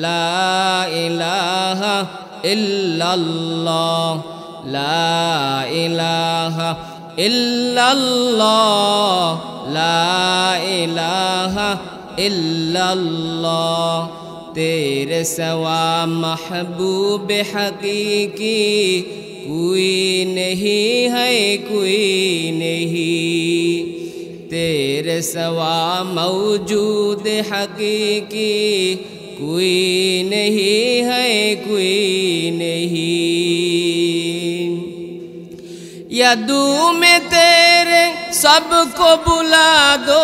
লা ইলাহা ইল্লাল্লাহ লা ইলাহা ইল্লাল্লাহ লা ইলাহা ইল্লাল্লাহ तेरे सवा महबूब हकीकी कोई नहीं है कोई नहीं तेरे सवा मौजूद हकीकी कोई नहीं है कोई नहीं यादू में तेरे सबको बुला दो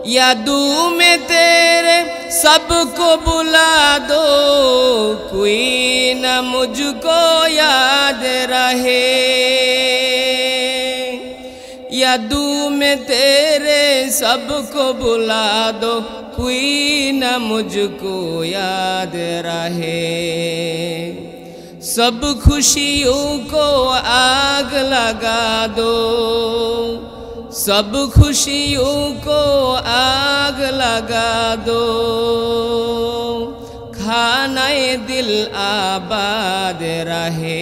यादू में तेरे सबको बुला दो कोई न मुझको याद रहे यादू में तेरे सबको बुला दो कोई न मुझको याद रहे सब खुशियों को आग लगा दो सब खुशियों को आग लगा दो खानाए दिल आबाद रहे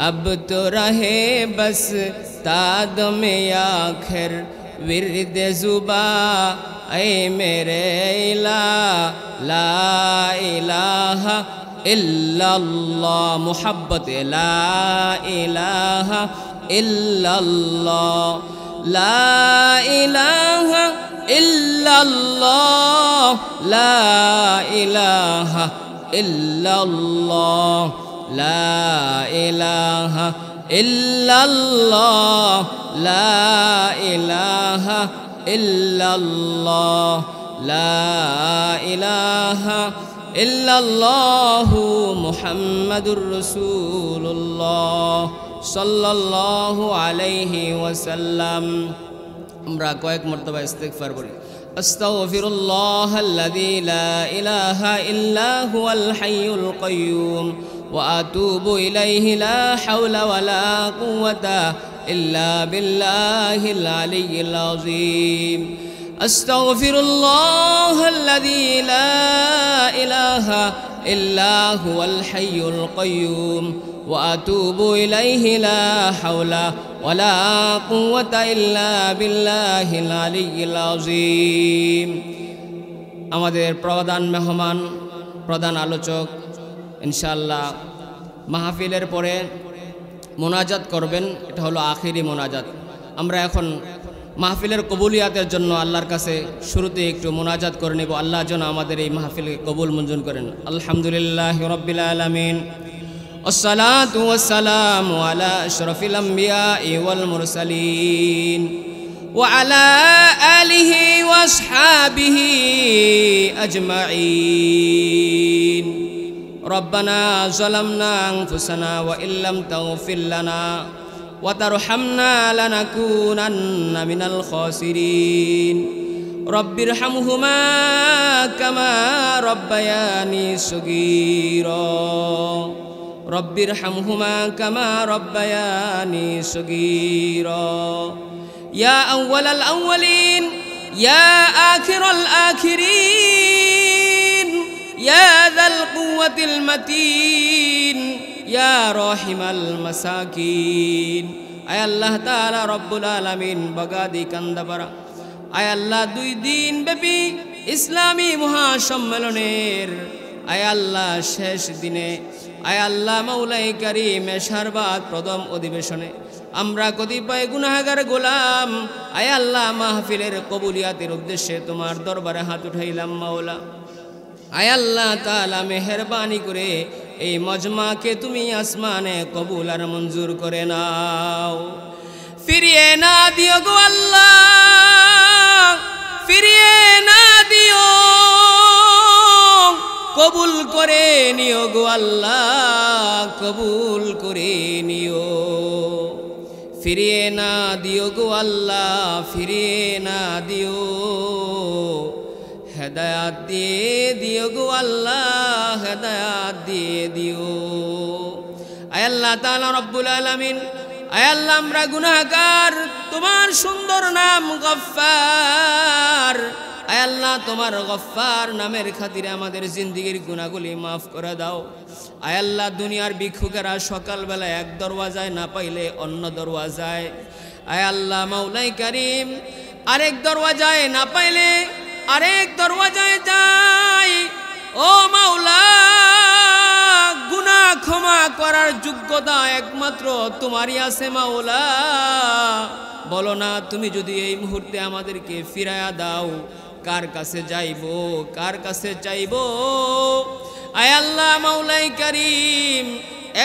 अब तो रहे बस ताद में आखिर विरद जुबा ऐ मेरे ला इलाहा इल्लल्लाह मुहब्बत ला इलाहा इल्लल्लाह ला इलाहा इल्लल्लाह ला इलाहा इल्लल्लाह ला इलाहा इल्लल्लाह ला इलाहा इल्लल्लाह ला इलाहा इल्लल्लाहु मुहम्मदुर रसूलुल्लाह सल्लल्लाहु अलैहि वसल्लम আমরা কয়েক মর্তবা ইস্তিগফার করি আস্তাগফিরুল্লাহাল্লাযী লা ইলাহা ইল্লা হুয়াল হাইয়ুল কাইয়্যুম ওয়া আতুবু ইলাইহি লা হাওলা ওয়ালা কুওয়াতা ইল্লা বিল্লাহিল আলিয়্যিল আযীম আস্তাগফিরুল্লাহাল্লাযী লা ইলাহা ইল্লা হুয়াল হাইয়ুল কাইয়্যুম وأتوب إليه لا حول ولا قوة إلا بالله العلي العظيم আমাদের প্রধান মেহমান প্রধান আলোচক ইনশাআল্লাহ মাহফিলের পরে মোনাজাত করবেন এটা হলো আখিরি মোনাজাত আমরা এখন মাহফিলের কবুলিয়াতের জন্য আল্লাহর কাছে শুরুতে একটু মোনাজাত করে নেব আল্লাহ যেন আমাদের এই মাহফিলকে কবুল মঞ্জুর করেন আলহামদুলিল্লাহি রাব্বিল আলামিন والصلاة والسلام على أشرف الأنبياء والمرسلين وعلى آله وأصحابه أجمعين ربنا ظلمنا أنفسنا وإن لم تغفر لنا وترحمنا لنكونن من الخاسرين رب ارحمهما كما ربياني صغيرا رب ارحمهما كما ربياني صغيرا يا أول الأولين يا آخر الآخرين يا ذا القوة المتين يا راحم المساكين أي الله تعالى رب العالمين بغادي كندبرا أي الله দুই দিন ব্যাপী ইসলামী মহাসম্মেলনের আয় আল্লাহ শেষ দিনে আয় আল্লাহ মৌলাই কারীম সারবাত প্রথম অধিবেশনে আমরা কতিপয় গুনাহগার গোলাম আয় আল্লাহ মাহফিলের কবুলিয়াতের উদ্দেশ্যে তোমার দরবারে হাত উঠাইলাম মাওলা আয় আল্লাহ তাআলা মেহেরবানি করে এই মজমাকে তুমি আসমানে কবুল আর মঞ্জুর করে নাও ফিরিয়ে না দিও গো আল্লাহ ফিরিয়ে না দিও কবুল করে নিও গো আল্লাহ কবুল করে নিও ফিরিয়ে না দিও গো আল্লাহ ফিরিয়ে না দিও হেদায়াত দিয়ে দিও গো আল্লাহ হেদায়াত দিয়ে দিও আয় আল্লাহ তাআলা রব্বুল আলামিন আয় আল্লাহ আমরা গুনাহগার তোমার সুন্দর নাম গফফার আয় আল্লাহ তোমার গফফার নামের খাতিরে আমাদের জিন্দেগির গুনাহগুলি মাফ করে দাও। আয় আল্লাহ দুনিয়ার ভিক্ষুকেরা সকালবেলা এক দরওয়াজায় না পাইলে অন্য দরওয়াজায়, আয় আল্লাহ মাওলাই কারীম আরেক দরওয়াজায় না পাইলে আরেক দরওয়াজায় যায়। ও মাওলা, গুনাহ ক্ষমা করার যোগ্যতা একমাত্র তোমারই আছে মাওলা। বলো না তুমি যদি এই মুহূর্তে আমাদেরকে ফিরায়া দাও, কার কাছে যাইব, কার কাছে চাইব? আয় আল্লাহ মাওলাই কারীম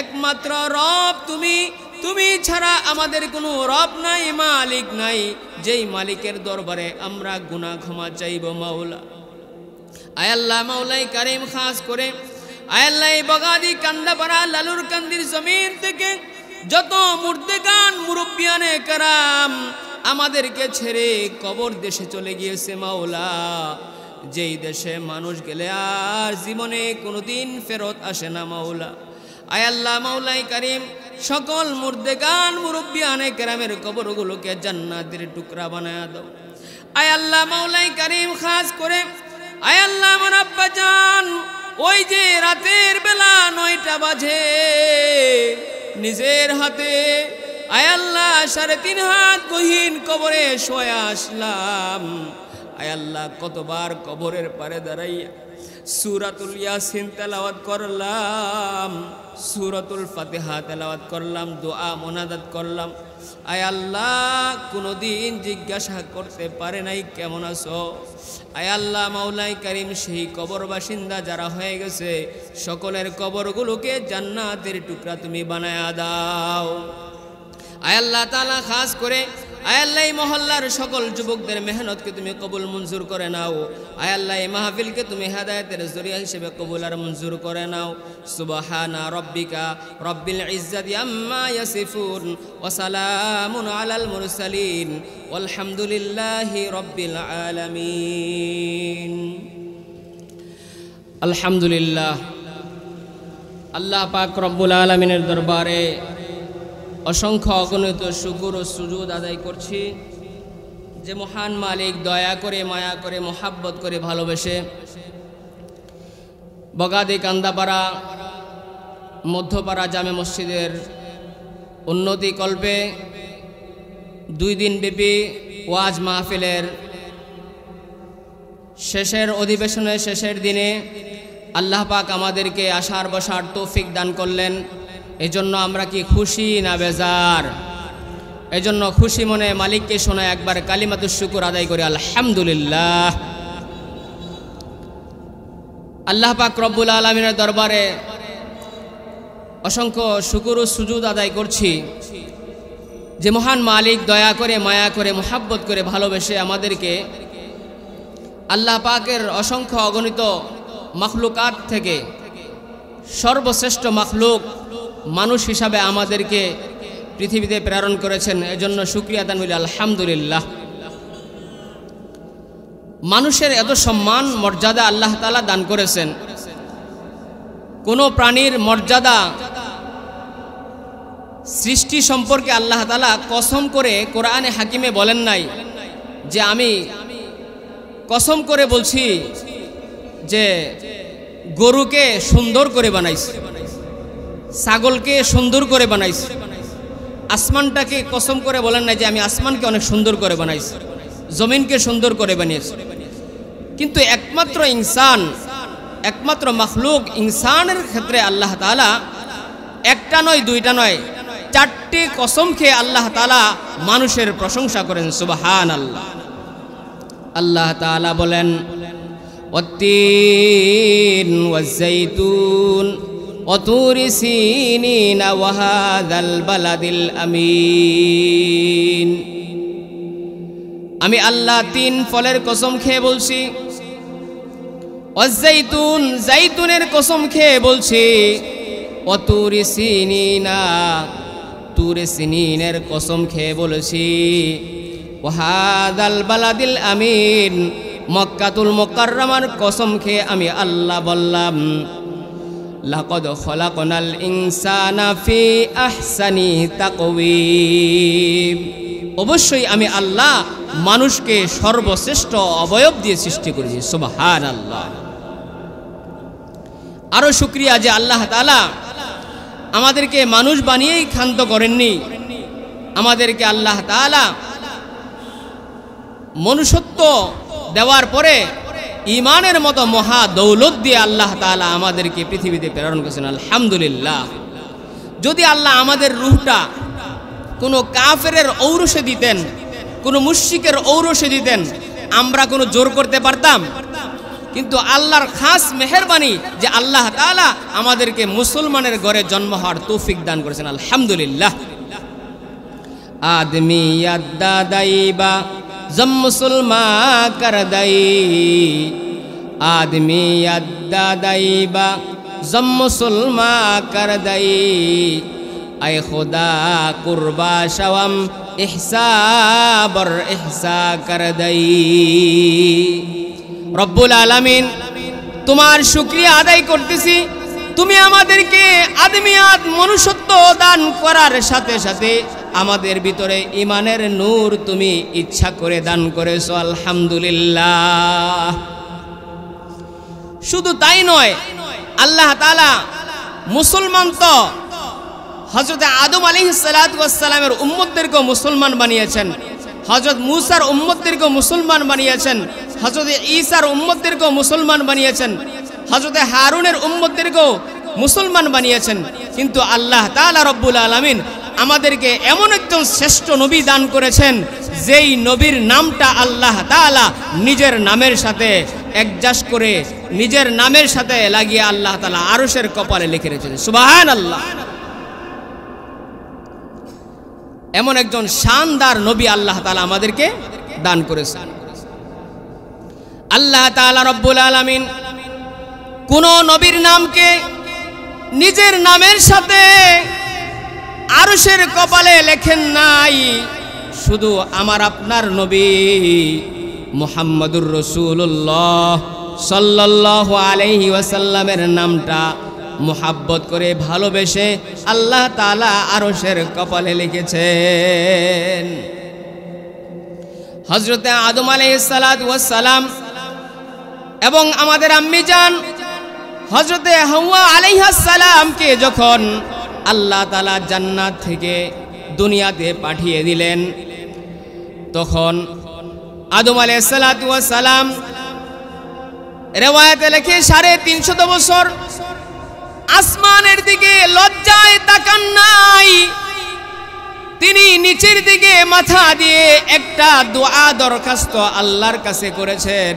একমাত্র রব তুমি, তুমি ছাড়া আমাদের কোনো রব নাই, মালিক নাই, যেই মালিকের দরবারে আমরা গুনাহ ক্ষমা চাইব মাওলা। আয় আল্লাহ মাওলাই কারীম খাস করে আয় আল্লাহ এই বগাদি কান্দাপাড়া লালুর কান্দির জমিন থেকে যত মুর্দেগান মুরব্বিয়ানে কারাম আমাদেরকে ছেড়ে কবর দেশে চলে গিয়েছে মাওলা, যেই দেশে মানুষ গেলে আর জীবনে কোনোদিন ফেরত আসে না মাওলা। আয় আল্লাহ মাওলাই কারীম সকল মুর্দেগান মুরব্বিয়ানে কেরামের কবরগুলোকে জান্নাতের টুকরা বানায়া দাও। আয় আল্লাহ মাওলাই কারীম খাস করে আয় আল্লাহ আমার আব্বা জান ওই যে রাতের বেলা 9টা বাজে নিজের হাতে আয় আল্লাহ 3.5 হাত গহীন কবরে শোয়া আসলাম। আয় আল্লাহ কতবার কবরের পারে দাঁড়াইয়া সূরাতুল ইয়াসিন তেলাওয়াত করলাম, সূরাতুল ফাতিহা তেলাওয়াত করলাম, দোয়া মোনাজাত করলাম। আয় আল্লাহ কোনোদিন জিজ্ঞাসা করতে পারে নাই কেমন আছো। আয় আল্লাহ মাওলাই কারীম সেই কবর বাসিন্দা যারা হয়ে গেছে সকলের কবরগুলোকে জান্নাতের টুকরা তুমি বানায়া দাও। আয় আল্লাহ তাআলা খাস করে আয় আল্লাহ এই মহল্লার সকল যুবকদের মেহনতকে তুমি কবুল মঞ্জুর করে নাও। আয় আল্লাহ এই মাহফিলকে তুমি হেদায়েতের জরিয়া হিসেবে কবুল আর মঞ্জুর করে নাও। সুবহানা রাব্বিকা রব্বিল ইজ্জাতি আম্মা ইয়াসিফুন ওয়া সালামুন আলাল মুরসালিন ওয়ালহামদুলিল্লাহি রব্বিল আলামিন। আলহামদুলিল্লাহ, আল্লাহ পাক রব্বুল আলামিনের দরবারে অসংখ্য অগণিত শুকর ও সুজুদ আদায় করছি যে মহান মালিক দয়া করে মায়া করে মোহাব্বত করে ভালোবেসে বগাদি কান্দাপাড়া মধ্যপাড়া জামে মসজিদের উন্নতি কল্পে 2 দিন ব্যাপী ওয়াজ মাহফিলের শেষের অধিবেশনের শেষের দিনে আল্লাহ পাক আমাদেরকে আসার বসার তৌফিক দান করলেন। এজন্য আমরা কি খুশি না বেজার? এজন্য খুশি মনে মালিককে শোনা একবার কালিমাতুশ শুকর আদায় করি আলহামদুলিল্লাহ। আল্লাহ পাক রব্বুল আলামিনের দরবারে অসংখ্য শুকর ও সুজুদ আদায় করছি যে মহান মালিক দয়া করে মায়া করে মোহাব্বত করে ভালোবেসে আমাদেরকে আল্লাহ পাকের অসংখ্য অগণিত মাখলুকাত থেকে সর্বশ্রেষ্ঠ মাখলুক মানুষ হিসাবে আমাদেরকে পৃথিবীতে প্রেরণ করেছেন। এজন্য শুকরিয়া আদান করি আলহামদুলিল্লাহ। মানুষের এত সম্মান মর্যাদা আল্লাহ তাআলা দান করেছেন। কোনো প্রাণীর মর্যাদা সৃষ্টি সম্পর্কে আল্লাহ তাআলা কসম করে কোরআনে হাকিমে বলেন নাই যে আমি কসম করে বলছি যে গরুকে সুন্দর করে বানাইছি, ছাগলকে সুন্দর করে বানাইছি। আসমানটাকে কসম করে বলেন না যে আমি আসমানকে অনেক সুন্দর করে বানাইছি, জমিনকে সুন্দর করে বানিয়েছি। কিন্তু একমাত্র ইনসান, একমাত্র মাখলুক ইনসানের ক্ষেত্রে আল্লাহ তাআলা একটা নয় দুইটা নয় 4টি কসম খেয়ে আল্লাহ তাআলা মানুষের প্রশংসা করেন। সুবহানাল্লাহ। আল্লাহ তাআলা বলেন ওয়াত্তিন ওয়াজ্জাইতুন وطور سينين وهذا البلد الأمين। আমি আল্লাহ 3 ফলের কসম খেয়ে বলছি, ওয়াজ্জাইতুন জাইতুনের কসম খেয়ে বলছি, ওয়াতুর সিনিনা তুরে সিনিনের কসম খেয়ে বলেছি, ওয়াহাদাল বালাদিল আমিন মক্কাতুল মুকাররমার কসম খেয়ে আমি আল্লাহ বললাম লাকাদ খলাকনাল ইনসানা ফি আহসানি তাকওয়িম। অবশ্যই আমি আল্লাহ মানুষকে সর্বশ্রেষ্ঠ অবয়ব দিয়ে সৃষ্টি করেছে। সুবহানাল্লাহ। আরো শুকরিয়া যে আল্লাহ তাআলা আমাদেরকে মানুষ বানিয়েই ক্ষান্ত করেননি, আমাদেরকে আল্লাহ তাআলা মনুষ্যত্ব দেওয়ার পরে ঈমানের মতো মহা দৌলত দিয়ে আল্লাহ তাআলা আমাদেরকে পৃথিবীতে প্রেরণ করেছেন। আলহামদুলিল্লাহ। যদি আল্লাহ আমাদের রূহটা কোনো কাফেরের ঔরসে দিতেন, কোনো মুশরিকের ঔরসে দিতেন, আমরা কোনো জোর করতে পারতাম? কিন্তু আল্লাহর খাস মেহেরবানি যে আল্লাহ তাআলা আমাদেরকে মুসলমানের ঘরে জন্ম হওয়ার তৌফিক দান করেছেন। আলহামদুলিল্লাহ। आदमी अद्दा दाईबा जम मुसलमा कर दई, आदमी अद्दा दाईबा जम मुसलमा कर दई, ऐ खुदा कुर्बा शवम इहसा बर इहसा कर दई। रब्बुल आलमीन तुम्हार शुक्रिया आदाय करतेছি, তুমি আমাদেরকে আদমিয়াত মনুষ্যত্ব দান করার সাথে সাথে আমাদের ভিতরে ঈমানের নূর তুমি ইচ্ছা করে দান করেছো। আলহামদুলিল্লাহ। শুধু তাই নয়, আল্লাহ তাআলা মুসলমান তো হযরত আদম আলাইহিস সালাতু ওয়াস সালামের উম্মতদেরকে মুসলমান বানিয়েছেন, হযরত মূসার উম্মতদেরকে মুসলমান বানিয়েছেন, হযরত ঈসার উম্মতদেরকে মুসলমান বানিয়েছেন, হযরত হারুনের উম্মতদেরকে মুসলমান বানিয়েছেন। কিন্তু আল্লাহ তাআলা রব্বুল আলামিন আমাদেরকে এমন একজন শ্রেষ্ঠ নবী দান করেছেন, যেই নবীর নামটা আল্লাহ তাআলা নিজের নামের সাথে অ্যাডজাস্ট করে নিজের নামের সাথে লাগিয়ে আল্লাহ তাআলা আরশের কপালে লিখে রেখেছেন। সুবহানাল্লাহ। এমন একজন শানদার নবী আল্লাহ তাআলা আমাদেরকে দান করেছেন। আল্লাহ তাআলা রব্বুল আলামিন কোন নবীর নামকে নিজের নামের সাথে আরশের কপালে লেখেন নাই, শুধু আমার আপনার নবী মুহাম্মদুর রাসূলুল্লাহ সাল্লাল্লাহু আলাইহি ওয়াসাল্লামের নামটা মুহাব্বত করে ভালোবেসে আল্লাহ তাআলা আরশের কপালে লিখেছেন। হযরতে আদম আলাইহিস সালাতু ওয়াস সালাম এবং আমাদের আম্মি জান হযরতে হাওয়া আলাইহাস সালামকে যখন আল্লাহ তাআলা জান্নাত থেকে দুনিয়াতে পাঠিয়ে দিলেন, তখন আদম আলাইহিস সালাতু ওয়াস সালাম রিওয়ায়াতে লেখে 350 বছর আসমানের দিকে লজ্জায় তাকান নাই, তিনি নিচের দিকে মাথা দিয়ে একটা দোয়া দরখাস্ত আল্লাহর কাছে করেছেন,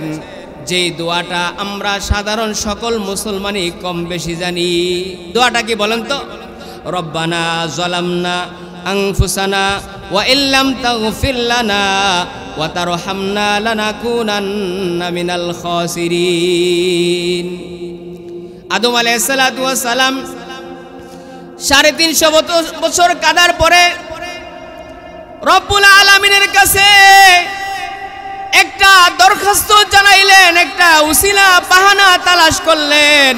যেই দোয়াটা আমরা সাধারণ সকল মুসলমানই কম বেশি জানি। দোয়াটা কি বলেন তো? রব্বানা যালামনা আনফুসানা ওয়া ইল্লাম তাগফির লানা ওয়া তারহামনা লানাকুনান্না মিনাল খাসিরিন। আদম আলাইহিস সালাতু ওয়াস সালাম 350 বছর কাদার পরে রব্বুল আলামিনের কাছে একটা দরখাস্ত জানাইলেন, একটা উসিলা বাহানা তালাশ করলেন।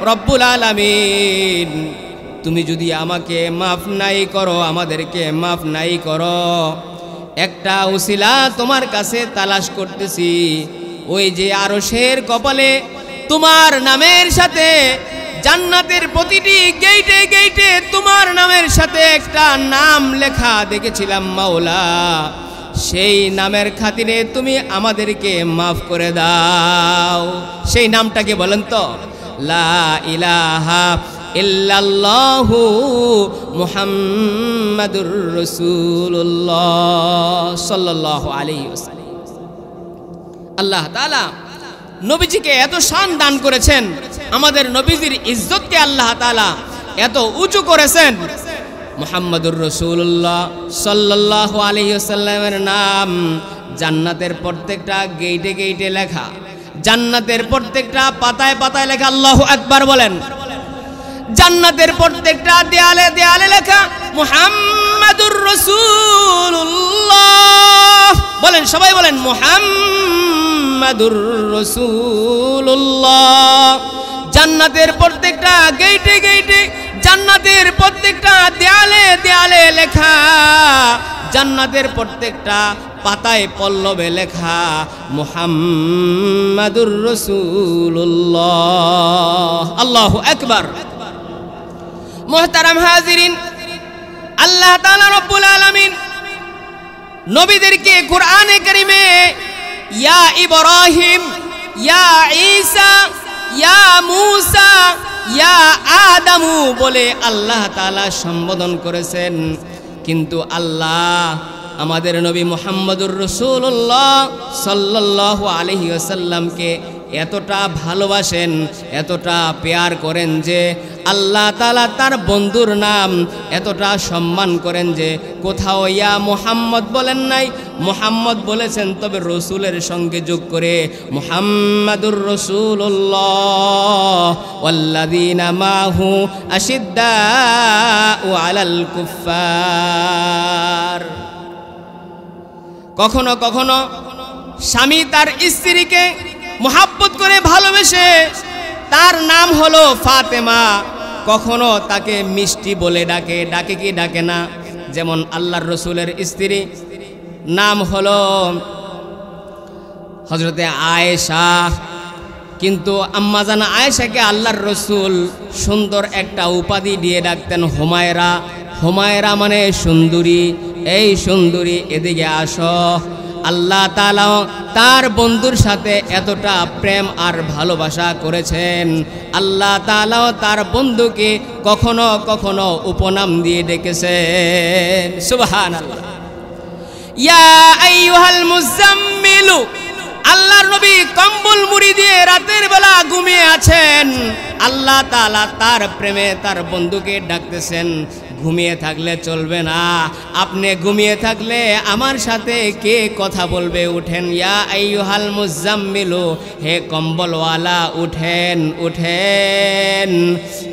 রব্বুল আলামিন, তুমি যদি আমাকে মাফ নাই করো, আমাদেরকে মাফ নাই করো, একটা উসিলা তোমার কাছে তালাশ করতেছি। ওই যে আরশের কপালে তোমার নামের সাথে জান্নাতের প্রতিটি গেইটে গেইটে তোমার নামের সাথে একটা নাম লেখা দেখেছিলাম মাওলা, সেই নামের খাতিরে তুমি আমাদেরকে মাফ করে দাও। সেই নামটাকে বলেন তো? লা ইলাহা ইল্লাল্লাহু মুহাম্মাদুর রাসূলুল্লাহ সাল্লাল্লাহু আলাইহি ওয়াসাল্লাম। আল্লাহ তাআলা নবীজিকে এত শান দান করেছেন, আমাদের নবীজির ইজ্জতকে আল্লাহ তাআলা এত উঁচু করেছেন। মুহাম্মাদুর রাসূলুল্লাহ সাল্লাল্লাহু আলাইহি ওয়াসাল্লামের নাম জান্নাতের প্রত্যেকটা গেইটে গেইটে লেখা, জান্নাতের প্রত্যেকটা পাতায় পাতায় লেখা। আল্লাহু আকবার বলেন। জান্নাতের প্রত্যেকটা দেয়ালে দেয়ালে লেখা মুহাম্মাদুর রাসূলুল্লাহ। বলেন, সবাই বলেন মুহাম্মাদুর রাসূলুল্লাহ। জান্নাতের প্রত্যেকটা গেইটে গেইটে, জান্নাতের প্রত্যেকটা দেয়ালে দেয়ালে লেখা, জান্নাতের প্রত্যেকটা পাতায় পল্লবে লেখা মুহাম্মাদুর রাসূলুল্লাহ। আল্লাহু আকবার। মুহতারাম হাজিরিন, আল্লাহ তাআলা রব্বুল আলামিন নবীদেরকে কুরআনে কারীমে ইয়া ইব্রাহিম, ইয়া ঈসা, ইয়া মূসা, ইয়া আদামু বলে আল্লাহ তাআলা সম্বোধন করেছেন। কিন্তু আল্লাহ আমাদের নবী মুহাম্মদুর রাসূলুল্লাহ সাল্লাল্লাহু আলাইহি ওয়াসাল্লামকে এতটা ভালোবাসেন, এতটা প্যার করেন যে আল্লাহ তাআলা তার বন্ধুর নাম এতটা সম্মান করেন যে কোথাও ইয়া মুহাম্মদ বলেন নাই, মুহাম্মদ বলেছেন, তবে রসুলের সঙ্গে যোগ করে মুহাম্মাদুর রাসূলুল্লাহ ওয়াল্লাযীনা মাহু আশিদ্দাউ আলাল কুফফার। কখনো কখনো স্বামী তার স্ত্রীকে মোহাব্বত করে ভালোবেসে তার নাম হলো ফাতেমা, কখনো তাকে মিষ্টি বলে ডাকে, ডাকে কি ডাকে না? যেমন আল্লাহর রসুলের স্ত্রী নাম হলো হযরতে আয়েশা, কিন্তু আম্মাজান আয়েশাকে আল্লাহর রসুল সুন্দর একটা উপাধি দিয়ে ডাকতেন হুমায়রা। হুমায়রা মানে সুন্দরী, এই সুন্দরী এদিকে আসো। আল্লাহ তাআলা তার বন্ধুর সাথে এতটা প্রেম আর ভালোবাসা করেছেন, আল্লাহ তাআলা তার বন্ধুকে কখনো কখনো উপনাম দিয়ে ডেকেছেন। সুবহানাল্লাহ। ইয়া আইয়ুহাল মুজাম্মিলু, আল্লাহর নবী কম্বল মুড়ি দিয়ে রাতের বেলা ঘুমিয়ে আছেন, আল্লাহ তাআলা তার প্রেমে তার বন্ধুকে ডাকতেছেন। ঘুমিয়ে থাকলে চলবে না, আপনি ঘুমিয়ে থাকলে আমার সাথে কে কথা বলবে? উঠেন, ইয়া আইয়ুহাল মুজাম্মিলু, হে কম্বলওয়ালা উঠেন, উঠেন,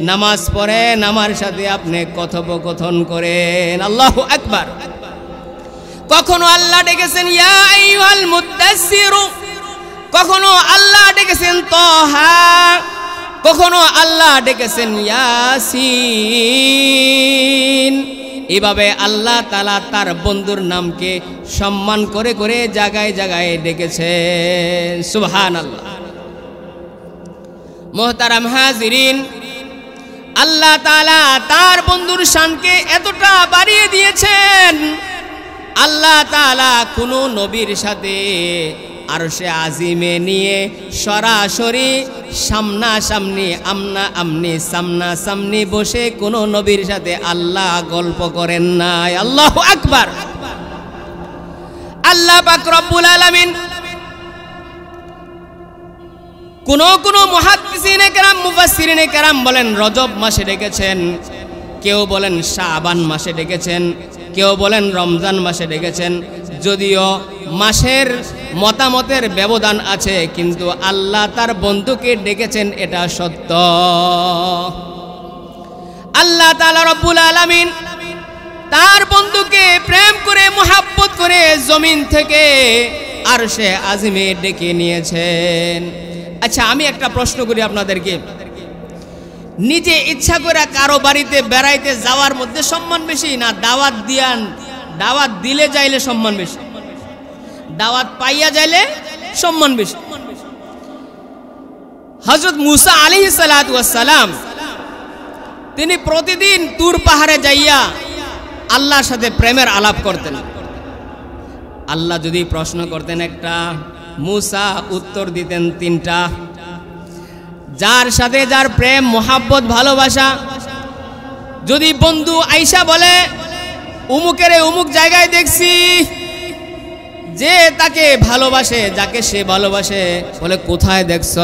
নামাজ পড়েন, আমার সাথে আপনি কথোপকথন করেন। আল্লাহু আকবার। কখনো আল্লাহ ডেকেছেন ইয়া আইয়ুহাল মুদ্দাসসিরু, কখনো আল্লাহ ডেকেছেন তাহা, কখনো আল্লাহ ডেকেছেন ইয়াসিন। এভাবে আল্লাহ তাআলা তার বন্ধুর নামকে সম্মান করে করে জায়গায় জায়গায় ডেকেছেন। সুবহানাল্লাহ। মুহতারাম হাজিরিন, আল্লাহ তাআলা তার বন্ধুর শানকে এতটা বাড়িয়ে দিয়েছেন, আল্লাহ তাআলা কোনো নবীর সাথে আরশে আজিমে নিয়ে সরাসরি সামনাসামনি সামনাসামনি বসে কোনো নবীর সাথে আল্লাহ গল্প করেন নাই। আল্লাহু আকবার। আল্লাহ পাক রব্বুল আলামিন কোন মুহাদ্দিসিনে কেরাম, মুফাসসিরিনে কেরাম বলেন রজব মাসে ডেকেছেন, কেউ বলেন শাবান মাসে ডেকেছেন, কেউ বলেন রমজান মাসে ডেকেছেন। যদিও মাসের মতামতের ব্যবধান আছে, কিন্তু আল্লাহ তার বন্ধুকে ডেকেছেন এটা সত্য। আল্লাহ তাআলা রব্বুল আলামিন তার বন্ধুকে প্রেম করে মুহাব্বত করে জমিন থেকে আরশে আজিমে ডেকে নিয়েছেন। আচ্ছা, আমি একটা প্রশ্ন করি আপনাদেরকে, নিজে ইচ্ছা করে কারো বাড়িতে বেড়াইতে যাওয়ার মধ্যে সম্মান বেশি, না দাওয়াত দিলে যাইলে সম্মান বেশি? দাওয়াত পাইয়া যাইলে সম্মান বেশি। হযরত মূসা আলাইহিস সালাতু ওয়াস সালাম তিনি প্রতিদিন তুর পাহাড়ে যাইয়া আল্লাহর সাথে প্রেমের আলাপ করতেন। আল্লাহ যদি প্রশ্ন করতেন একটা, মূসা উত্তর দিতেন তিনটা। যার সাথে যার প্রেম মোহাব্বত ভালোবাসা, যদি বন্ধু আইসা বলে উমুকের উমুক জায়গায় দেখছি, যে তাকে ভালোবাসে, যাকে সে ভালোবাসে, বলে কোথায় দেখছ,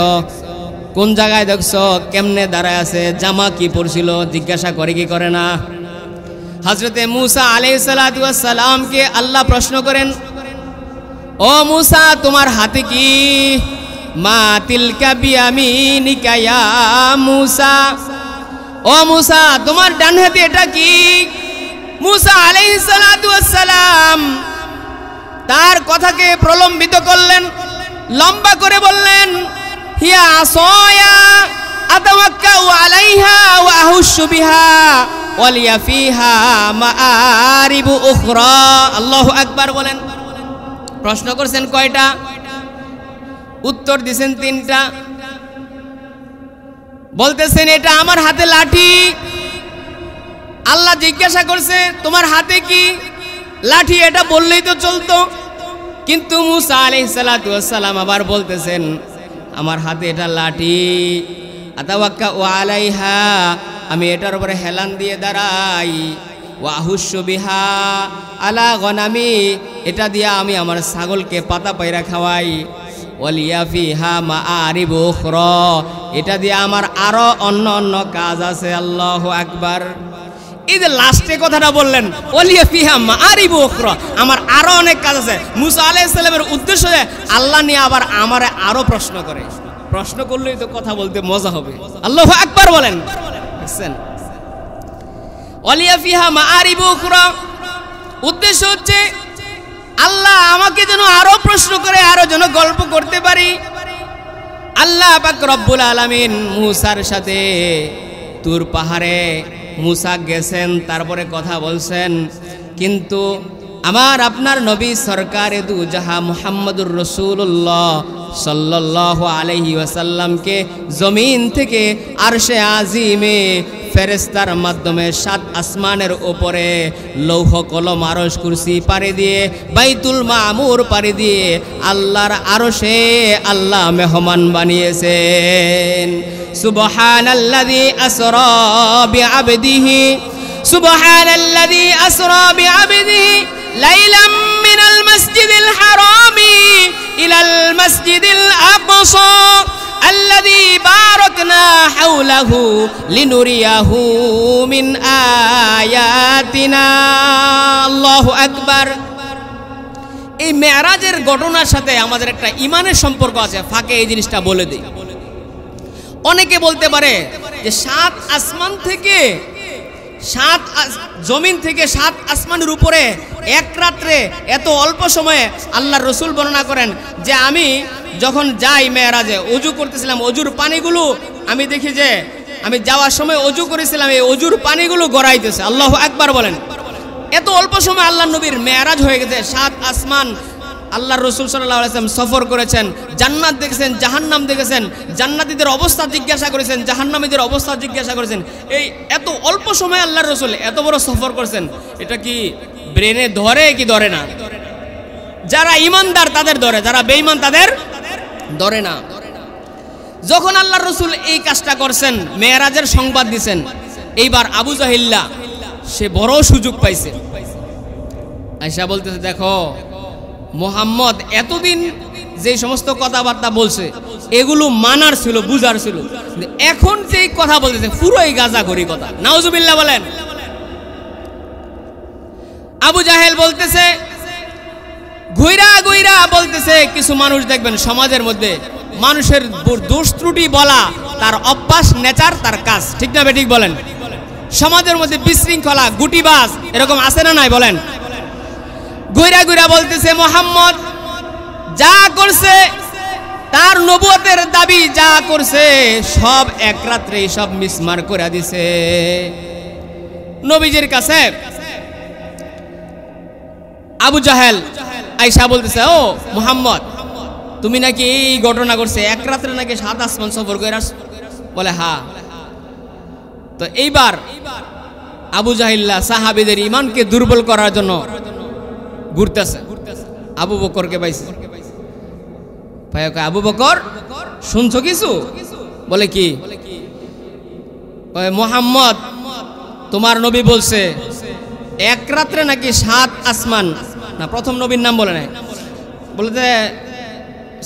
কোন জায়গায় দেখছ, কেমনে দাঁড়ায় আছে, জামা কি পরছিল, জিজ্ঞাসা করে কি করে না? হযরতে মূসা আলাইহিস সালাতু ওয়াস সালামকে আল্লাহ প্রশ্ন করেন, ও মূসা তোমার হাতে কি? মা তিলকা বিয়ামিনিকা ইয়া মূসা, ও মূসা তোমার ডান হাতে এটা কি? মূসা আলাইহিস সালাতু ওয়াস সালাম তার কথাকে প্রলম্বিত করলেন, লম্বা করে বললেন, হিয়া আসয়া আতাওয়াক্কাউ আলাইহা ওয়া আহুশু বিহা ওয়ালিয়া ফিহা মাআরিবু উখরা। আল্লাহু আকবার বলেন। প্রশ্ন করছেন কয়টা? উত্তর দিছেন 3টা। বলতেছেন এটা আমার হাতে লাঠি। আল্লাহ জিজ্ঞাসা করছে তোমার হাতে কি লাঠি? এটা বললেই তো চলতো, কিন্তু মুসা আলাইহিস সালাতু ওয়াস সালাম আবার বলতেছেন আমার হাতে এটা লাঠি। আতাওয়াক্কাউ আলাইহা, আমি এটার উপরে হেলান দিয়ে দাঁড়াই। ওয়া আহুশু বিহা আলা গনামি, এটা দিয়ে আমি আমার ছাগলকে পাতা পায়রা খাওয়াই। ওয়ালিয়া ফিহা মাআরিবু উখরা, এটা দিয়ে আমার আরো অন্য অন্য কাজ আছে। আল্লাহু আকবার। এই যে লাস্টে কথাটা বললেন ওয়ালিয়া ফিহা মাআরিবু উখরা, আমার আরো অনেক কাজ আছে। মুসা আলাইহিস সালামের উদ্দেশ্য যে আল্লাহ নিয়ে আবার আমারে আরো প্রশ্ন করে। প্রশ্ন করলেই তো কথা বলতে মজা হবে। আল্লাহু আকবার বলেন। বুঝছেন? ওয়ালিয়া ফিহা মাআরিবু উখরা, উদ্দেশ্য হচ্ছে আল্লাহ আমাকে যেন আরো প্রশ্ন করে, আরো যেন গল্প করতে পারি। আল্লাহ পাক রব্বুল আলামিন মুসার সাথে তুর পাহাড়ে মুসা গেছেন, তারপরে কথা বলছেন। কিন্তু আমার আপনার নবী সরকারে দু জাহা মুহাম্মদুর রাসূলুল্লাহ সাল্লাল্লাহু আলাইহি ওয়াসাল্লামকে জমিন থেকে আরশে আজিমে ফেরেশতার মাধ্যমে 7 আসমানের উপরে লৌহ কলম আরশ কুরসি পাড়ি দিয়ে বাইতুল মামুর পাড়ি দিয়ে আল্লাহর আরশে আল্লাহ মেহমান বানিয়েছেন। সুবহানাল্লাযী আসরা বিআবদিহি, সুবহানাল্লাযী আসরা বিআবদিহি লাইলাম মিনাল মাসজিদিল হারামি ইলাল মাসজিদিল আকসা الذي باركنا حوله لنريه من آياتنا الله أكبر। এই মেরাজের ঘটনার সাথে আমাদের একটা ইমানের সম্পর্ক আছে। ফাঁকে এই জিনিসটা বলে দিই। অনেকে বলতে পারে যে 7 আসমান থেকে জমিন থেকে 7 আসমানের উপরে এক রাত্রে এত অল্প সময়ে আল্লাহর রাসূল বর্ণনা করেন যে আমি যখন যাই মেরাজে ওযু করতেছিলাম, অজুর পানিগুলো আমি দেখি যে আমি যাওয়ার সময় অজু করেছিলাম, এই অজুর পানিগুলো গড়াইতেছে। আল্লাহু আকবার বলেন। এত অল্প সময় আল্লাহর নবীর মেরাজ হয়ে গেছে। 7 আসমান আল্লাহর রাসূল সাল্লাল্লাহু আলাইহি ওয়াসাল্লাম সফর করেছেন, জান্নাত দেখেছেন, জাহান্নাম দেখেছেন, জান্নাতীদের অবস্থা জিজ্ঞাসা করেছেন, জাহান্নামীদের অবস্থা জিজ্ঞাসা করেছেন। এই এত অল্প সময় আল্লাহর রাসূল এত বড় সফর করেছেন, এটা কি ব্রেনে ধরে কি ধরে না? যারা ঈমানদার তাদের ধরে, যারা বেঈমান তাদের ধরে না। যখন আল্লাহর রাসূল এই কাজটা করছেন, মেরাজের সংবাদ দিয়েছেন, এইবার আবু জাহিল্লা সে বড় সুযোগ পাইছে। আয়েশা বলতেছে দেখো মুহাম্মদ এতদিন যে সমস্ত কথাবার্তা বলছে এগুলো মানার ছিল, বুঝার ছিল, এখন যে কথা বলতেছে পুরোই গাঁজাখড়ি কথা। নাউজুবিল্লাহ বলেন। আবু জাহেল বলতেছে, ঘুইরা ঘুইরা বলতেছে, কিছু মানুষ দেখবেন সমাজের মধ্যে মানুষের দোষ ত্রুটি বলা তার অভ্যাস, নেচার, তার কাজ, ঠিক না বেঠিক বলেন? সমাজের মধ্যে বিশৃঙ্খলা, গুটিবাজ এরকম আছে না নাই বলেন? ঘুইরা ঘুইরা বলতেছে মুহাম্মদ যা করছে, তার নবুয়তের দাবি যা করছে সব এক রাত্রে সব মিসমার করে দিছে। নবীজির কাছে আবু জাহেল আয়েশা বলতেছে, ও মুহাম্মদ তুমি নাকি এই ঘটনা করছে, এক রাত্রে নাকি 7 আসমান সফর করে? বলে হ্যাঁ। তো এইবার আবু জাহিল্লা সাহাবীদের ঈমানকে দুর্বল করার জন্য ঘুরতেছে। আবু বকরকে পাইছে, ভাই আবু বকর শুনছো কিছু? বলে কি? মুহাম্মদ তোমার নবী বলছে এক রাত্রে নাকি 7 আসমান, না প্রথম নবীর নাম বলে নাই, বলতে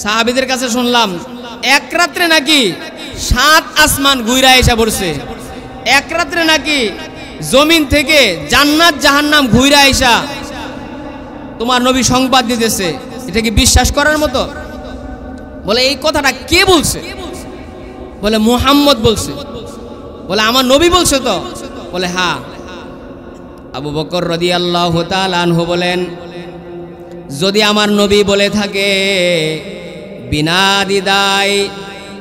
সাহাবীদের কাছে শুনলাম এক রাত্রে নাকি 7 আসমান ঘুইরা এসে পড়ছে, এক রাত্রে নাকি জমিন থেকে জান্নাত জাহান্নাম ঘুইরা আইসা তোমার নবী সংবাদ দিতেছে। এটা কি বিশ্বাস করার মতো? বলে এই কথাটা কে বলছে? বলে মুহাম্মদ বলছে। বলে আমার নবী বলছে তো? বলে হ্যাঁ। আবু বকর রাদিয়াল্লাহু তাআলা আনহু বলেন, যদি আমার নবী বলে থাকে বিনা দ্বিধায়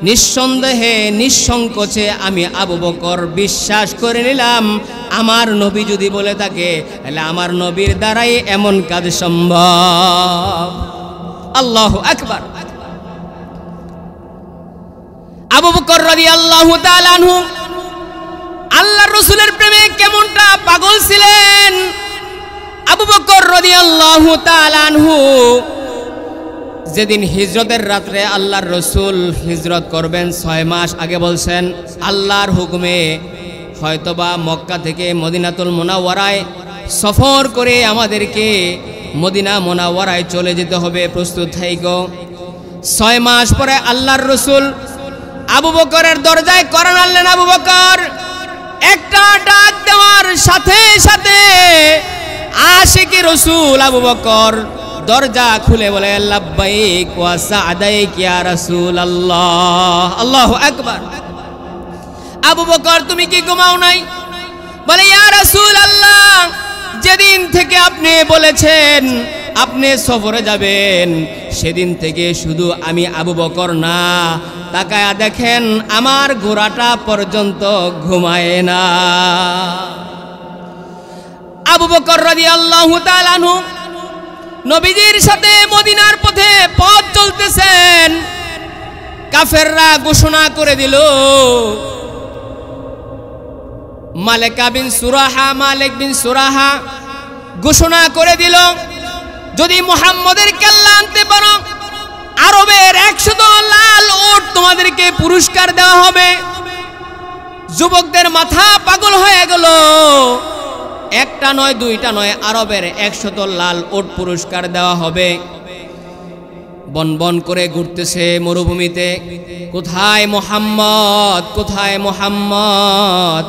নিঃসন্দেহে নিঃসংকোচে আমি আবু বকর বিশ্বাস করে নিলাম। আমার নবী যদি বলে থাকে তাহলে আমার নবীর দ্বারাই এমন কাজ সম্ভব। আল্লাহু আকবার। আবু বকর রাদিয়াল্লাহু তাআলা আনহু আল্লাহর রাসূলের প্রেমে কেমনটা পাগল ছিলেন। আবু বকর রাদিয়াল্লাহু তাআলা আনহু যেদিন হিজরতের রাত্রে আল্লাহর রাসূল হিজরত করবেন 6 মাস আগে বলছেন আল্লাহর হুকুমে হয়তোবা মক্কা থেকে মদিনাতুল মুনাওয়ারায় সফর করে আমাদেরকে মদিনা মুনাওয়ারায় চলে যেতে হবে, প্রস্তুত থাইকো। 6 মাস পরে আল্লাহর রাসূল আবু বকরের দরজায় কড়া নাড়লেন। আবু বকর একটা ডাক দেওয়ার সাথে সাথে আশিকি রাসূল আবু বকর দরজা খুলে বলে লাব্বাইক ওয়া সা'দাইক ইয়া রাসূলুল্লাহ। আল্লাহু আকবার। আবু বকর তুমি কি ঘুমাও নাই? বলে ইয়া রাসূলুল্লাহ, যেদিন থেকে আপনি বলেছেন আপনি সফরে যাবেন সেদিন থেকে শুধু আমি আবু বকর না, তাকায়া দেখেন আমার ঘোড়াটা পর্যন্ত ঘুমায় না। আবু বকর রাদিয়াল্লাহু তাআলা আনহু নবীজির সাথে মদিনার পথে পথ চলতেছেন। কাফেররা ঘোষণা করে দিল, মালিক বিন সুরাহা ঘোষণা করে দিল, যদি মুহাম্মদের কেল্লা আনতে পারো আরবের 100 লাল উট তোমাদেরকে পুরস্কার দেওয়া হবে। যুবকদের মাথা পাগল হয়ে গেল। একটা নয় দুইটা নয়, আরবের 100 লাল উট পুরস্কার দেওয়া হবে। বন বন করে ঘুরতেছে মরুভূমিতে, কোথায় মুহাম্মদ, কোথায় মুহাম্মদ।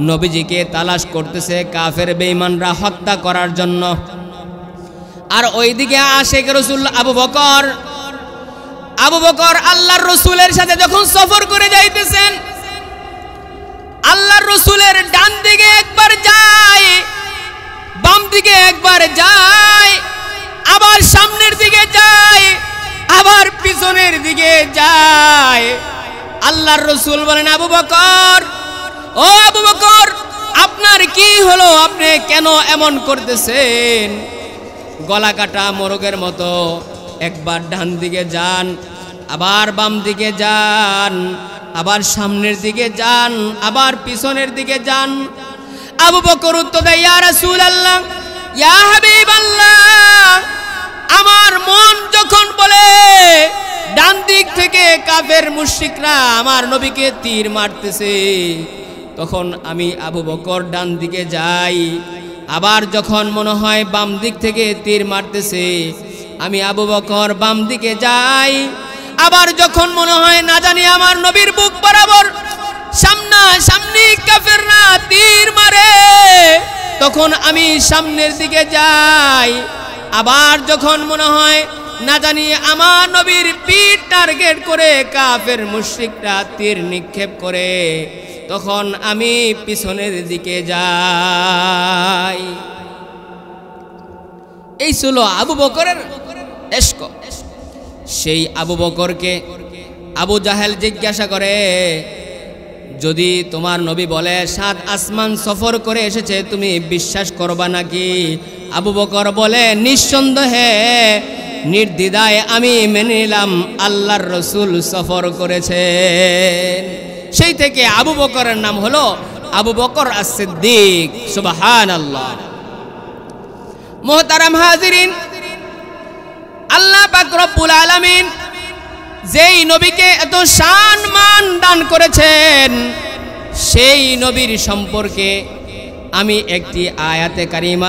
নবীজিকে তালাশ করতেছে কাফের বেঈমানরা হত্যা করার জন্য। আর ওইদিকে আশিক রাসূল আবু বকর আল্লাহর রাসূলের সাথে যখন সফর করে যাইতেছেন, আল্লাহর রাসূলের ডান দিকে একবার যায়, বাম দিকে একবার যায়, আবার সামনের দিকে যায়, আবার পিছনের দিকে যায়। আল্লাহর রাসূল বলেন আবু বকর, ও আবু বকর আপনার কি হলো, আপনি কেন এমন করতেছেন? গলা কাটা মোরগের মতো একবার ডান দিকে যান, আবার বাম দিকে যান, আবার সামনের দিকে যান, আবার পিছনের দিকে যান। আবু বকর উত্তর দেয়, ইয়া রাসূলুল্লাহ, ইয়া হাবিবাল্লাহ, আমার মন যখন বলে ডান দিক থেকে কাফের মুশরিকরা আমার নবীকে তীর মারতেছে, তখন আমি আবু বকর ডান দিকে যাই। আবার যখন মনে হয় বাম দিক থেকে তীর মারতেছে, আমি আবু বকর বাম দিকে যাই। আবার যখন মনে হয় না জানি আমার নবীর বুক বরাবর সামনাসামনি কাফেররা তীর মারে, তখন আমি সামনের দিকে যাই। আবার যখন মনে হয় না জানি আমার নবীর পিঠ টার্গেট করে কাফের মুশরিকরা তীর নিক্ষেপ করে, তখন আমি পিছনের দিকে যাই। এই ছিল আবু বকরের ইশক। সেই আবু বকরকে আবু জাহেল জিজ্ঞাসা করে, যদি তোমার নবী বলে 7 আসমান সফর করে এসেছে, তুমি বিশ্বাস করবা নাকি? আবু বকর বলে, নিঃসন্দেহে নির্দ্বিধায় আমি মেনে নিলাম আল্লাহর রাসূল সফর করেছেন। সেই থেকে আবু বকরের নাম হলো আবু বকর as-সিদ্দিক। সুবহানাল্লাহ। মুহতারাম হাজিরিন, আল্লাহ পাক রব্বুল আলামিন যেই নবীকে এত শান মান দান করেছেন, সেই নবীর সম্পর্কে আমি একটি আয়াতে কারিমা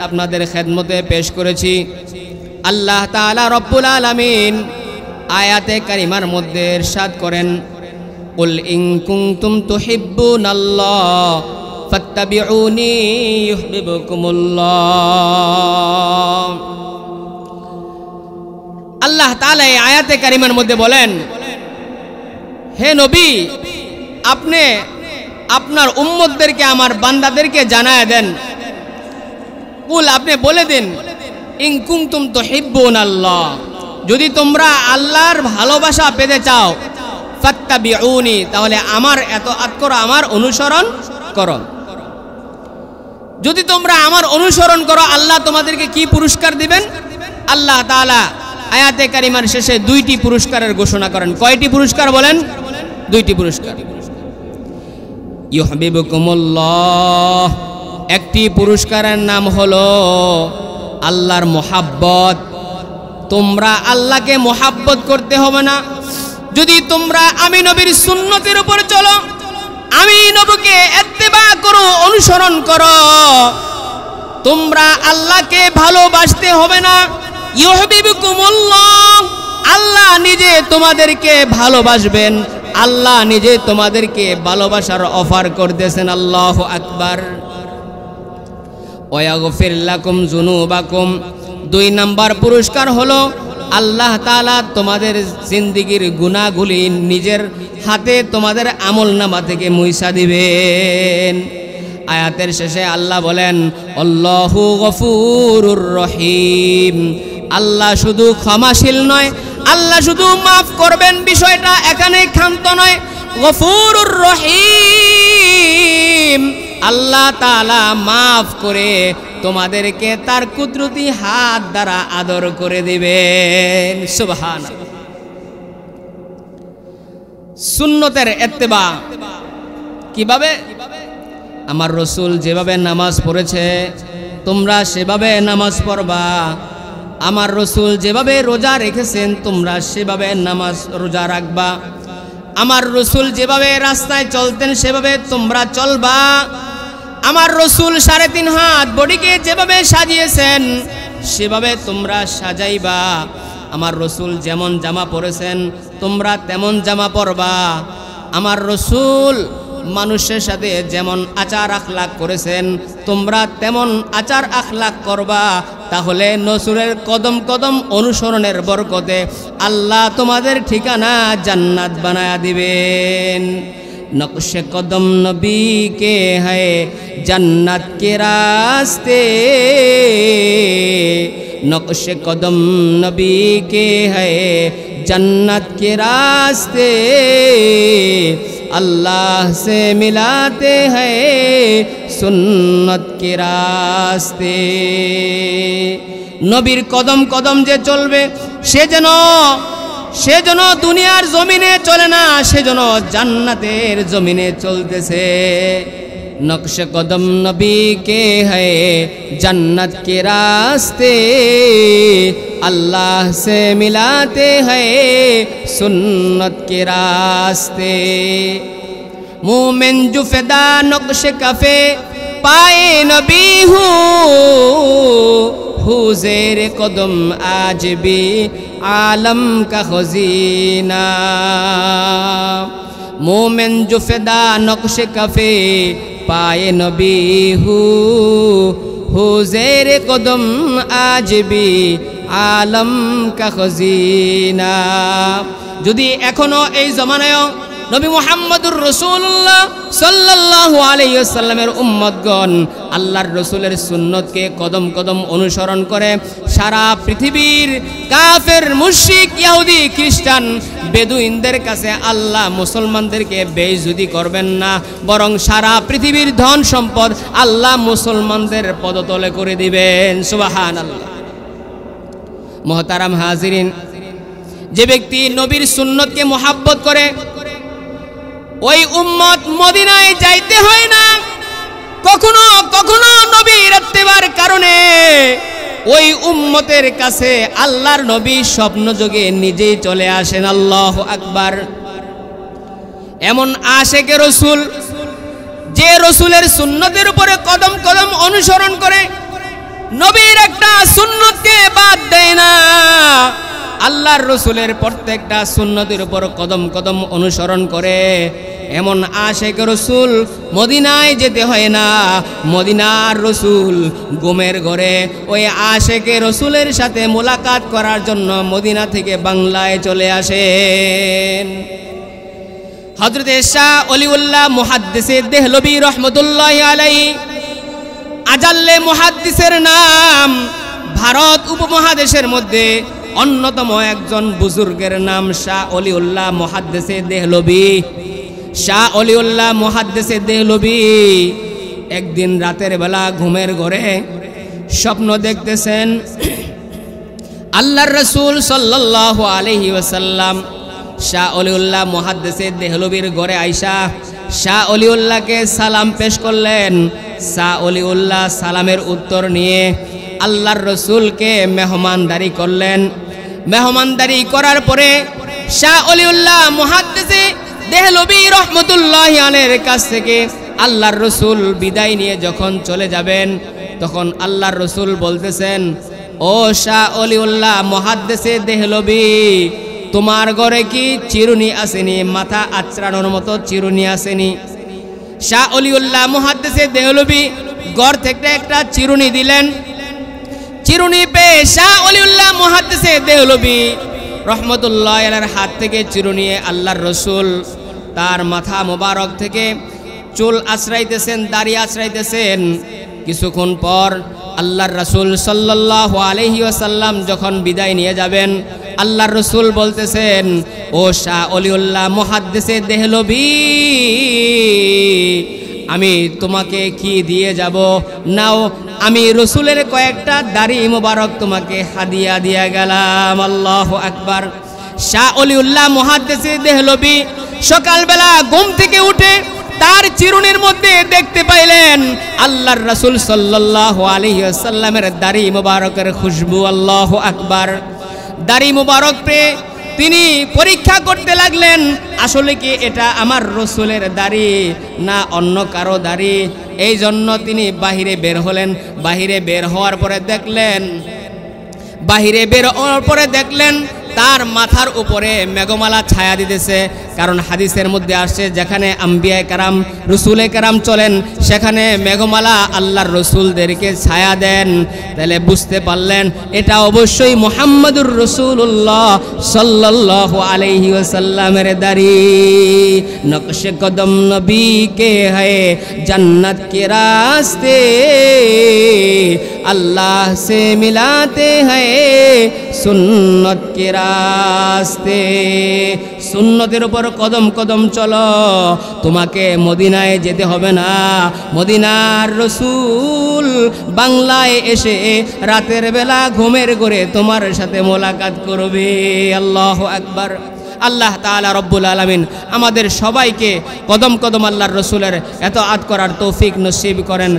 আপনাদের খেদমতে পেশ করেছি। আল্লাহ তাআলা রব্বুল আলামিন আয়াতে কারিমার মধ্যে ইরশাদ করেন, কুল ইন কুনতুম তুহিব্বুনাল্লাহ ফাত্তাবিউনি ইউহিব্বুকুমুল্লাহ। আল্লাহ তাআলা এই আয়াতে কারিমার মধ্যে বলেন, হে নবী, আপনি আপনার উম্মতদেরকে, আমার বান্দাদেরকে জানায় দেন, কুল আপনি বলে দিন, ইন কুনতুম তুহিব্বুনাল্লাহ, যদি তোমরা আল্লাহর ভালোবাসা পেতে চাও, ফাত্তাবিউনি, তাহলে আমার এতআত করো, আমার অনুসরণ করো। যদি তোমরা আমার অনুসরণ করো, আল্লাহ তোমাদেরকে কি পুরস্কার দিবেন? আল্লাহ তাআলা আয়াতে কারিমার শেষে দুইটি পুরস্কারের ঘোষণা করেন। কয়টি পুরস্কার বলেন? দুইটি পুরস্কার। ইউহিব্বুকুমুল্লাহ, একটি পুরস্কারের নাম হলো আল্লাহর মোহাব্বত। তোমরা আল্লাহকে মোহাব্বত করতে হবে না যদি তোমরা আমি নবীর সুন্নতের উপর চলো, আমি নবীকে ইত্তেবা করো, অনুসরণ করো। তোমরা আল্লাহকে ভালোবাসতে হবে না। ইউহিব্বুকুমুল্লাহ, আল্লাহ নিজে তোমাদেরকে ভালোবাসবেন। আল্লাহ নিজে তোমাদেরকে ভালোবাসার অফার করতেছেন। আল্লাহু আকবার। ওয়াগফির লাকুম যুনুবাকুম, 2 নাম্বার পুরস্কার হলো আল্লাহ তাআলা তোমাদের জিন্দেগীর গুনাহগুলি নিজের হাতে তোমাদের আমলনামা থেকে মুইসা দিবেন। আয়াতের শেষে আল্লাহ বলেন আল্লাহু গফুরুর রহিম, আল্লাহ শুধু ক্ষমাশীল নয়, আল্লাহ শুধু মাফ করবেন, বিষয়টা এখানেই ক্ষান্ত নয়। গফুরুর রহিম, আল্লাহ তাআলা মাফ করে তোমাদেরকে তার কুদরতি হাত দ্বারা আদর করে দিবেন। সুবহানাল্লাহ। সুন্নতের ইত্তেবা কিভাবে? আমার রাসূল যেভাবে নামাজ পড়েছে তোমরা সেভাবে নামাজ পড়বা। আমার রাসূল যেভাবে রোজা রেখেছেন তোমরা সেভাবে নামাজ রোজা রাখবা। আমার রাসূল যেভাবে রাস্তায় চলতেন সেভাবে তোমরা চলবা। আমার রাসূল 3.5 হাত বডিকে যেভাবে সাজিয়েছেন সেভাবে তোমরা সাজাইবা। আমার রাসূল যেমন জামা পরেছেন তোমরা তেমন জামা পরবা। আমার রাসূল মানুষের সাথে যেমন আচার আখলাক করেছেন তোমরা তেমন আচার আখলাক করবা। তাহলে রাসূলের কদম কদম অনুসরণের বরকতে আল্লাহ তোমাদের ঠিকানা জান্নাত বানায়া দিবেন। नक्शे कदम नबी के है जन्नत के रास्ते, नक्शे कदम नबी के है जन्नत के रास्ते, अल्लाह से मिलाते हैं सुन्नत के रास्ते। नबीर कदम कदम जे चलबे সে যেন দুনিয়ার জমিনে চলে না, সে যেন জান্নাতের জমিনে চলতেছে। নকশে কদম নবী কে হ্যায় জন্নত কে রাস্তে, আল্লাহ সে মিলাতে হ্যায় সুন্নত কে রাস্তে। মুমিন জু ফিদা নকশে কফে পায়ে নবী हुज़ेर कदम आज भी आलम का खजीना। मोमिन जो फिदा नक्श कफे पाए नबी हुज़ेर कदम आज भी आलम का खजीना। যদি এখনো এই জমানায় নবী মুহাম্মদুর রাসূলুল্লাহ সাল্লাল্লাহু আলাইহি ওয়াসাল্লামের উম্মতগণ আল্লাহর রাসূলের সুন্নতকে কদম কদম অনুসরণ করে সারা পৃথিবীর কাফের মুশরিক ইহুদি খ্রিস্টান বেদুইনদের কাছে আল্লাহ মুসলমানদেরকে বেইজ্জতি করবেন না, বরং সারা পৃথিবীর ধন সম্পদ আল্লাহ মুসলমানদের পদতলে করে দিবেন। সুবহানাল্লাহ। মুহতারাম হাজিরিন, যে ব্যক্তি নবীর সুন্নতকে মুহাব্বত করে ওই উম্মত মদিনায় যাইতে হয় না। কখনো কখনো নবীর ইত্তেবার কারণে ওই উম্মতের কাছে আল্লাহর নবী স্বপ্নযোগে নিজেই চলে আসেন। আল্লাহু আকবার। এমন আশেকে রাসূল যে রাসূলের সুন্নতের উপরে কদম কদম অনুসরণ করে, নবীর একটা সুন্নতকে বাদ দেয় না, আল্লাহর রাসূলের প্রত্যেকটা সুন্নতের উপর কদম কদম অনুসরণ করে, এমন আশেক রাসূল মদিনায় যেতে হয় না। মদিনার রাসূল ঘুমের ঘরে ওই আশেকে রাসূলের সাথে মোলাকাত করার জন্য মদিনা থেকে বাংলায় চলে আসেন। হযরত শাহ ওলিউল্লাহ মুহাদ্দিসে দেহলভী রহমতুল্লাহি আলাইহি, আজাল্লে মুহাদ্দিসের নাম। ভারত উপমহাদেশের মধ্যে অন্যতম একজন বুজুর্গের নাম শাহ ওলিউল্লাহ মুহাদ্দিসে দেহলভী। শাহ ওলিউল্লাহ মুহাদ্দিসে দেহলভী একদিন রাতের বেলা ঘুমের ঘরে স্বপ্ন দেখতেছেন, আল্লাহর রাসূল সাল্লাল্লাহু আলাইহি ওয়াসাল্লাম শাহ অলিউল্লাহ মুহাদ্দিসে দেহলভির ঘরে আইসা শাহ অলিউল্লাহকে সালাম পেশ করলেন। শাহ অলিউল্লাহ সালামের উত্তর নিয়ে আল্লাহর রসুলকে মেহমানদারি করলেন। মেহমানদারি করার পরে শাহ অলিউল্লাহ মুহাদ্দিসে দেহলভি রহমতুল্লাহি আলাইহির কাছ থেকে আল্লাহর রসুল বিদায় নিয়ে যখন চলে যাবেন, তখন আল্লাহর রসুল বলতেছেন, ও শাহ অলিউল্লাহ মুহাদ্দিসে দেহলভি, তোমার ঘরে কি চিরুনি আসেনি? মাথা আঁচড়ানোর মতো চিরুনি আসেনি? শাহ অলিউল্লাহ মুহাদ্দিসে দেহলভি ঘর থেকে একটা চিরুনি দিলেন। চিরুনি পেয়ে শাহ অলিউল্লাহ মুহাদ্দিসে দেহলভি রহমতুল্লাহি আলাইহির হাত থেকে চিরুনি আল্লাহর রসুল তার মাথা মোবারক থেকে চুল আশ্রাইতেছেন, দাড়ি আশ্রাইতেছেন। কিছুক্ষণ পর আল্লাহর রাসূল সাল্লাল্লাহু আলাইহি ওয়াসাল্লাম যখন বিদায় নিয়ে যাবেন, আল্লাহর রাসূল বলতেছেন, ও শাহ অলিউল্লাহ মুহাদ্দিসে দেহলভি, আমি তোমাকে কি দিয়ে যাব? নাও, আমি রসুলের কয়েকটা দাড়ি মোবারক তোমাকে হাদিয়া দিয়ে গেলাম। আল্লাহু আকবার। শাহ অলিউল্লাহ মুহাদ্দিসে দেহলভি সকালবেলা ঘুম থেকে উঠে তার চিরুনির মধ্যে দেখতে পাইলেন আল্লাহর রাসূল সাল্লাল্লাহু আলাইহি ওয়াসাল্লামের দাড়ি মোবারকের খুশবু। আল্লাহু আকবার। দাড়ি মোবারক পেয়ে তিনি পরীক্ষা করতে লাগলেন, আসলে কি এটা আমার রসুলের দাড়ি না অন্য কারো দাড়ি? এই জন্য তিনি বাহিরে বের হলেন। বাহিরে বের হওয়ার পরে দেখলেন তার মাথার উপরে মেঘমালা ছায়া দিতেছে। কারণ হাদিসের মধ্যে আসছে, যেখানে আম্বিয়া কারাম রসুলে কারাম চলেন সেখানে মেঘমালা আল্লাহর রসুলদেরকে ছায়া দেন। তাহলে বুঝতে পারলেন এটা অবশ্যই মুহাম্মদুর রাসূলুল্লাহ সাল্লাল্লাহু আলাইহি ওয়াসাল্লামের দাড়ি। নকশে কদম নবী কে হ্যায় जन्नत के रास्ते अल्लाह से मिलाते हैं सुन्नत के रास्ते। সুন্নতের উপর কদম কদম চলো, তোমাকে মদিনায় যেতে হবে না। মদিনার রসুল বাংলায় এসে রাতের বেলা ঘুমের ঘরে তোমার সাথে মোলাকাত করবে। আল্লাহু আকবার। আল্লাহ তাআলা রব্বুল আলামিন আমাদের সবাইকে কদম কদম আল্লাহর রসুলের এত আত করার তৌফিক নসিব করেন।